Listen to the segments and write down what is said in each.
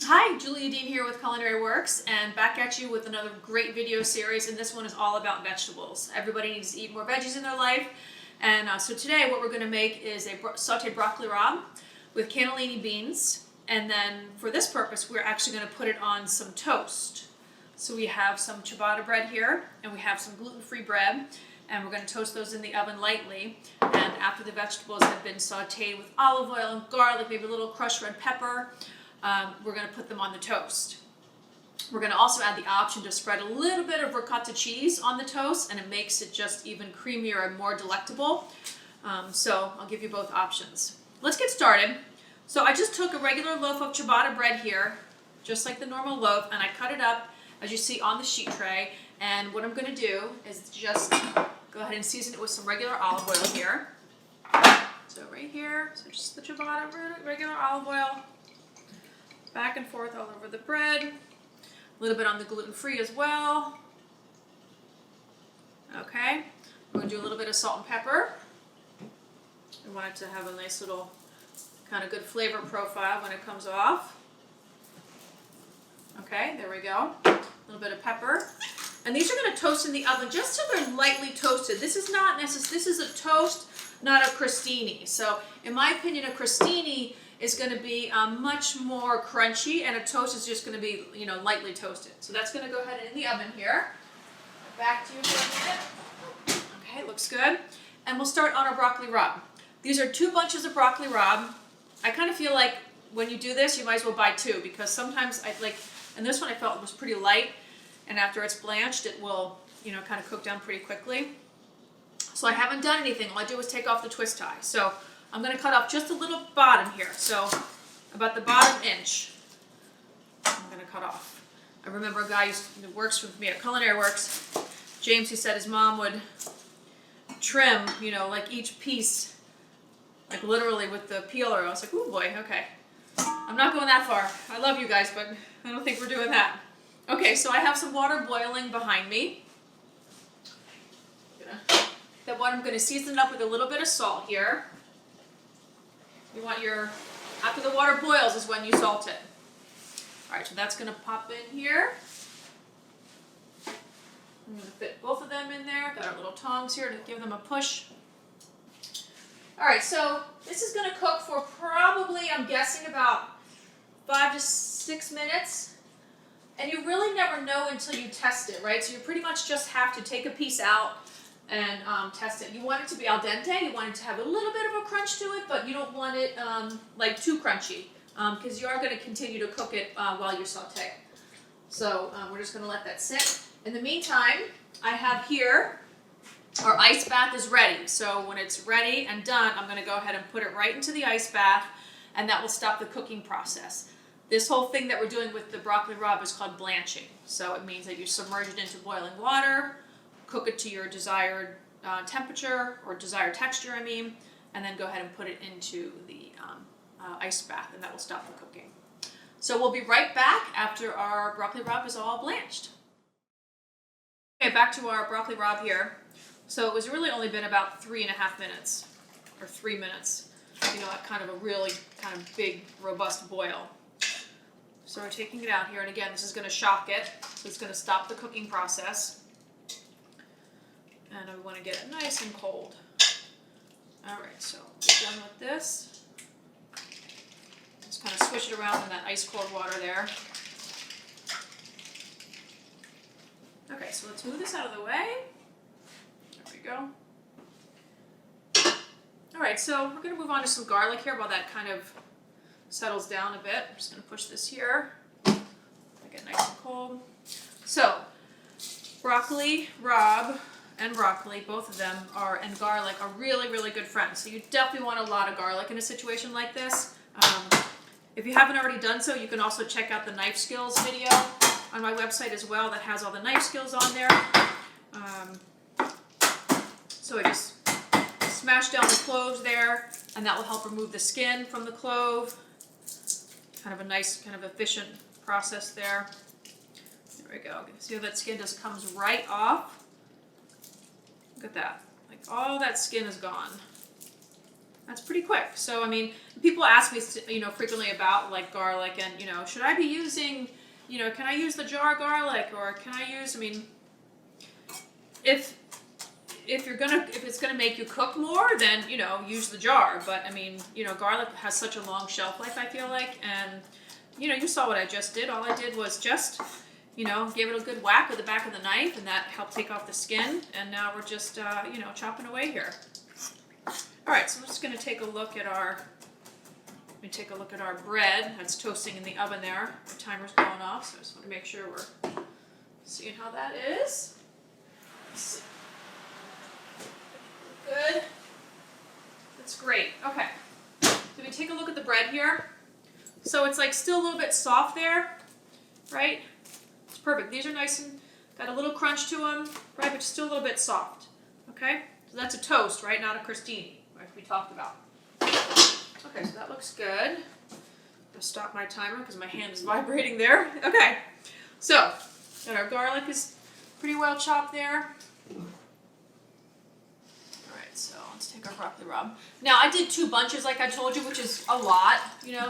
Hi, Julia Dean here with Culinary Works, and back at you with another great video series, and this one is all about vegetables. Everybody needs to eat more veggies in their life, and so today what we're going to make is a sauteed broccoli rabe with cannellini beans, and then for this purpose we're actually going to put it on some toast. So we have some ciabatta bread here, and we have some gluten-free bread, and we're going to toast those in the oven lightly, and after the vegetables have been sauteed with olive oil and garlic, maybe a little crushed red pepper, we're going to put them on the toast. We're going to also add the option to spread a little bit of ricotta cheese on the toast, and it makes it just even creamier and more delectable. So I'll give you both options. Let's get started. So I just took a regular loaf of ciabatta bread here, just like the normal loaf, and I cut it up as you see on the sheet tray. And what I'm going to do is just go ahead and season it with some regular olive oil here. So right here, so just the ciabatta, regular olive oil. Back and forth all over the bread. A little bit on the gluten-free as well. Okay, we're going to do a little bit of salt and pepper. We want it to have a nice little kind of good flavor profile when it comes off. Okay, there we go. A little bit of pepper. And these are going to toast in the oven just so they're lightly toasted. This is not necessary. This is a toast, not a crostini. So in my opinion, a crostini is going to be much more crunchy, and a toast is just going to be, lightly toasted. So that's going to go ahead in the oven here. Back to you for a minute. Okay, looks good. And we'll start on our broccoli rabe. These are 2 bunches of broccoli rabe. I kind of feel like when you do this, you might as well buy 2, because sometimes and this one I felt was pretty light, and after it's blanched, it will, kind of cook down pretty quickly. So I haven't done anything. All I do is take off the twist tie. So I'm going to cut off just a little bottom here, so about the bottom inch I'm going to cut off. I remember a guy who works with me at Culinary Works, James, who said his mom would trim, like each piece, like literally with the peeler. I was like, oh boy, okay. I'm not going that far. I love you guys, but I don't think we're doing that. Okay, so I have some water boiling behind me. That water, I'm going to season it up with a little bit of salt here. You want after the water boils is when you salt it. Alright, so that's going to pop in here. I'm going to fit both of them in there. Got our little tongs here to give them a push. Alright, so this is going to cook for probably, I'm guessing, about 5 to 6 minutes. And you really never know until you test it, right? So you pretty much just have to take a piece out and test it. You want it to be al dente. You want it to have a little bit of a crunch to it, but you don't want it too crunchy, because you are going to continue to cook it while you saute. So we're just going to let that sit. In the meantime, I have here our ice bath is ready. So when it's ready and done, I'm going to go ahead and put it right into the ice bath, and that will stop the cooking process. This whole thing that we're doing with the broccoli rabe is called blanching. So it means that you submerge it into boiling water, cook it to your desired temperature, or desired texture, and then go ahead and put it into the ice bath, and that will stop the cooking. So we'll be right back after our broccoli rabe is all blanched. Okay, back to our broccoli rabe here. So it was really only been about 3.5 minutes, or 3 minutes, kind of a really kind of big, robust boil. So we're taking it out here, and again, this is going to shock it, so it's going to stop the cooking process. And we want to get it nice and cold. Alright, so we're done with this. Just kind of swish it around in that ice cold water there. Okay, so let's move this out of the way. There we go. Alright, so we're going to move on to some garlic here while that kind of settles down a bit. I'm just going to push this here. Get nice and cold. So, broccoli, rabe, and broccoli, both of them and garlic are really, really good friends. So you definitely want a lot of garlic in a situation like this. If you haven't already done so, you can also check out the knife skills video on my website as well that has all the knife skills on there. So I just smash down the cloves there, and that will help remove the skin from the clove. Kind of a nice, kind of efficient process there. There we go. See how that skin just comes right off? Look at that. Like all that skin is gone. That's pretty quick. So, I mean, people ask me, frequently about like garlic and, should I be using, can I use the jar garlic or can I use, if it's gonna make you cook more, then, use the jar. But I mean, garlic has such a long shelf life, I feel like, and, you saw what I just did. All I did was just, give it a good whack with the back of the knife, and that helped take off the skin. And now we're just, chopping away here. All right, so I'm just going to take a look at our bread that's toasting in the oven there. The timer's going off, so I just want to make sure we're seeing how that is. Let's see. Good. That's great. Okay. So we take a look at the bread here. So it's like still a little bit soft there, right? It's perfect. These are nice and got a little crunch to them, right? But still a little bit soft. Okay? So that's a toast, right? Not a crostini. Like we talked about. Okay, so that looks good. I'm gonna stop my timer because my hand is vibrating there. Okay, so and our garlic is pretty well chopped there. All right, so let's take our broccoli rabe. Now I did 2 bunches like I told you, which is a lot,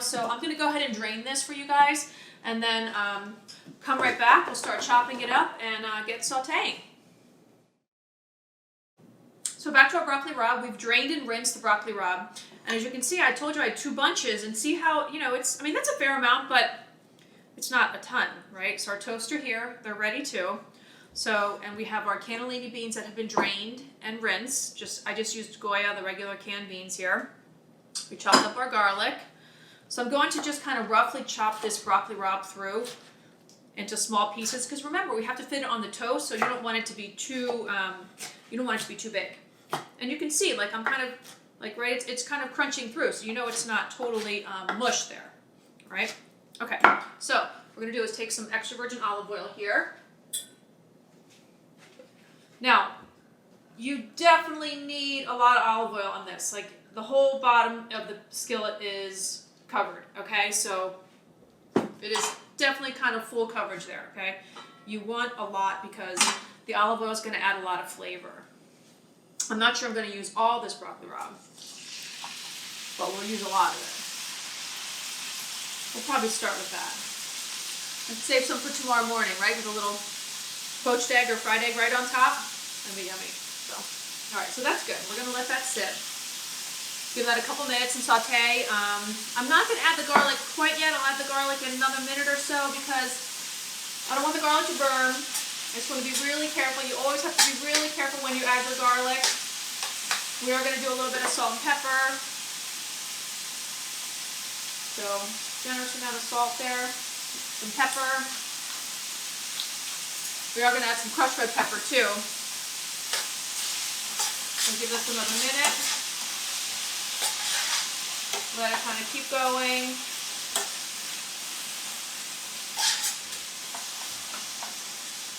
so I'm gonna go ahead and drain this for you guys, and then come right back. We'll start chopping it up and get sauteing. So back to our broccoli rabe. We've drained and rinsed the broccoli rabe. And as you can see, I told you I had 2 bunches, and see how, that's a fair amount, but it's not a ton, right? So our toasts are here. They're ready too. So, and we have our cannellini beans that have been drained and rinsed. I just used Goya, the regular canned beans here. We chopped up our garlic. So I'm going to just kind of roughly chop this broccoli rabe through into small pieces, because remember, we have to fit it on the toast, so you don't want it to be too, big. And you can see, like, I'm kind of, like, right, it's kind of crunching through, so it's not totally mush there, right? Okay, so what we're going to do is take some extra virgin olive oil here. Now, you definitely need a lot of olive oil on this. Like, the whole bottom of the skillet is covered, okay? So it is definitely kind of full coverage there, okay? You want a lot because the olive oil is going to add a lot of flavor. I'm not sure I'm going to use all this broccoli rabe, but we'll use a lot of it. We'll probably start with that. And save some for tomorrow morning, right? With a little poached egg or fried egg right on top. That'd be yummy. So, all right, so that's good. We're going to let that sit. Give that a couple minutes and saute. I'm not going to add the garlic quite yet. I'll add the garlic in another minute or so because I don't want the garlic to burn. I just want to be really careful. You always have to be really careful when you add your garlic. We are going to do a little bit of salt and pepper. So, generous amount of salt there. Some pepper. We are going to add some crushed red pepper too. So give this another minute. Let it kind of keep going.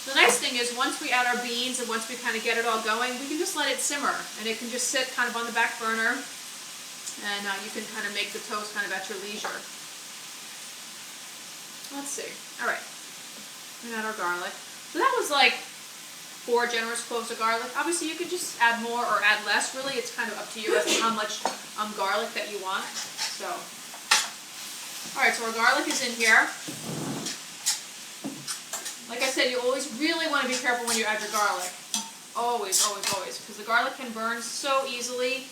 The nice thing is once we add our beans and once we kind of get it all going, we can just let it simmer and it can just sit kind of on the back burner, and you can kind of make the toast kind of at your leisure. Let's see. All right. We add our garlic. So that was like 4 generous cloves of garlic. Obviously you could just add more or add less. Really it's kind of up to you as to how much garlic that you want. So, all right, so our garlic is in here. Like I said, you always really want to be careful when you add your garlic. Always, always, always. Because the garlic can burn so easily.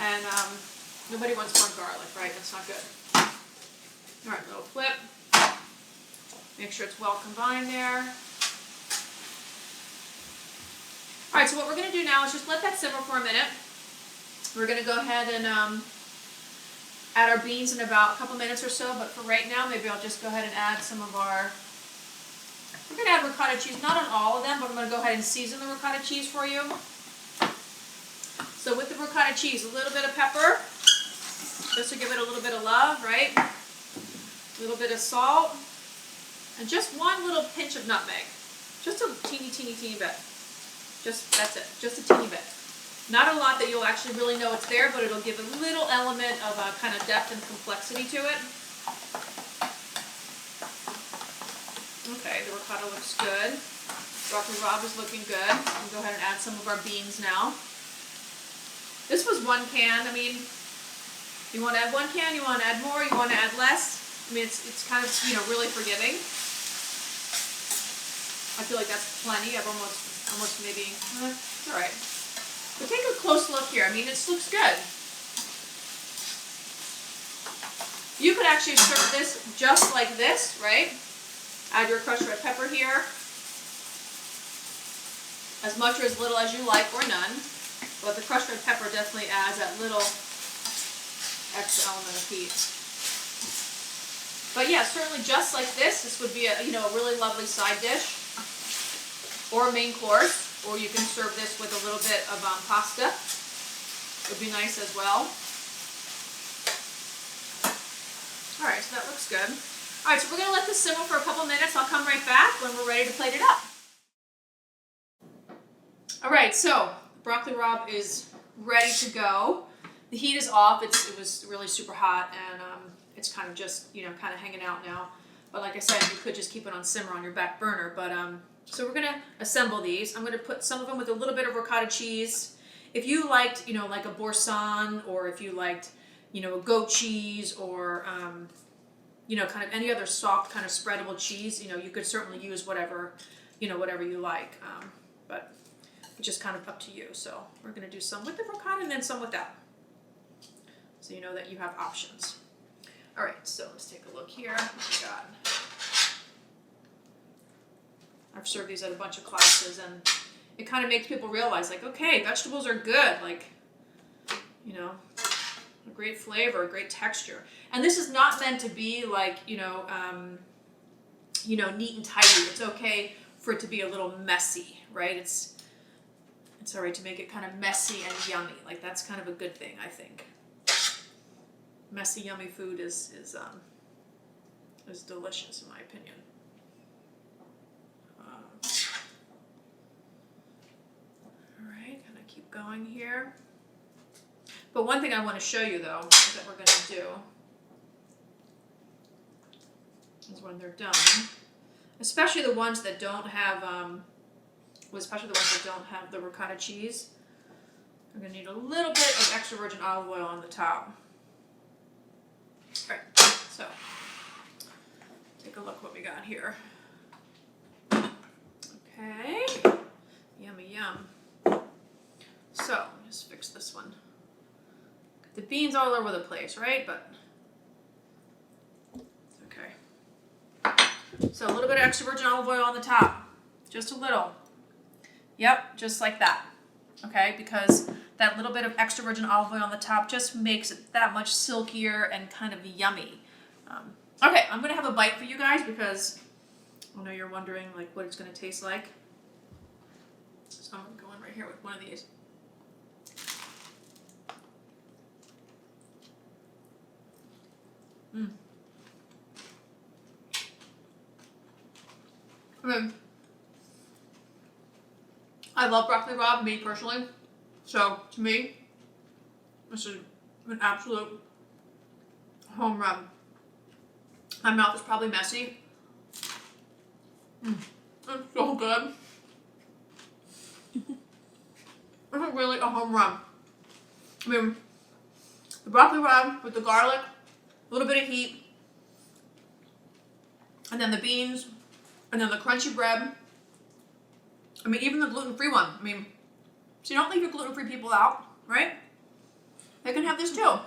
And nobody wants burnt garlic, right? That's not good. All right, little flip. Make sure it's well combined there. All right, so what we're going to do now is just let that simmer for a minute. We're going to go ahead and add our beans in about a couple minutes or so. But for right now, maybe I'll just go ahead and add some of our... We're going to add ricotta cheese, not on all of them, but I'm going to go ahead and season the ricotta cheese for you. So with the ricotta cheese, a little bit of pepper, just to give it a little bit of love, right? A little bit of salt, and just 1 little pinch of nutmeg. Just a teeny, teeny, teeny bit. That's it, just a teeny bit. Not a lot that you'll actually really know it's there, but it'll give a little element of kind of depth and complexity to it. Okay, the ricotta looks good. Broccoli rabe is looking good. We'll go ahead and add some of our beans now. This was 1 can. I mean, You want to add 1 can, you want to add more, you want to add less. I mean, it's kind of, you know, really forgiving. I feel like that's plenty. I've almost maybe, it's all right. But take a close look here. I mean, it looks good. You could actually serve this just like this, right? Add your crushed red pepper here. As much or as little as you like, or none. But the crushed red pepper definitely adds that little extra element of heat. But yeah, certainly just like this would be a, you know, a really lovely side dish or a main course, or you can serve this with a little bit of pasta. Would be nice as well. All right, so that looks good. All right, so we're gonna let this simmer for a couple minutes. I'll come right back when we're ready to plate it up. All right, so broccoli rabe is ready to go. The heat is off. It was really super hot, and it's kind of just, you know, kind of hanging out now. But like I said, you could just keep it on simmer on your back burner. But so we're gonna assemble these. I'm gonna put some of them with a little bit of ricotta cheese. If you liked, you know, like a boursin, or if you liked, you know, a goat cheese, or you know, kind of any other soft kind of spreadable cheese, you know, you could certainly use whatever, you know, whatever you like. But it's just kind of up to you. So we're gonna do some with the ricotta and then some without, so you know that you have options. All right, so let's take a look here. What we got? I've served these at a bunch of classes, and it kind of makes people realize, like, okay, vegetables are good, like, you know, a great flavor, a great texture. And this is not meant to be like, you know, neat and tidy. It's okay for it to be a little messy, right? It's all right to make it kind of messy and yummy. Like, that's kind of a good thing, I think. Messy, yummy food is delicious, in my opinion. All right, gonna keep going here. But one thing I want to show you, though, that we're going to do is when they're done, especially the ones that don't have, the ricotta cheese, we're going to need a little bit of extra virgin olive oil on the top. All right, so take a look what we got here. Okay, yummy yum. So just fix this one. The beans all over the place, right? But okay. So a little bit of extra virgin olive oil on the top, just a little. Yep, just like that. Okay, because that little bit of extra virgin olive oil on the top just makes it that much silkier and kind of yummy. Okay, I'm gonna have a bite for you guys because I know you're wondering like what it's gonna taste like. So I'm gonna go in right here with one of these. Okay. I love broccoli rabe, me personally. So to me, this is an absolute home run. My mouth is probably messy. It's so good. This is really a home run. I mean, the broccoli rabe with the garlic, a little bit of heat, and then the beans, and then the crunchy bread. I mean, even the gluten-free one. I mean, so you don't leave your gluten-free people out, right? They can have this too. All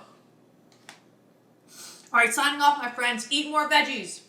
right, signing off, my friends. Eat more veggies.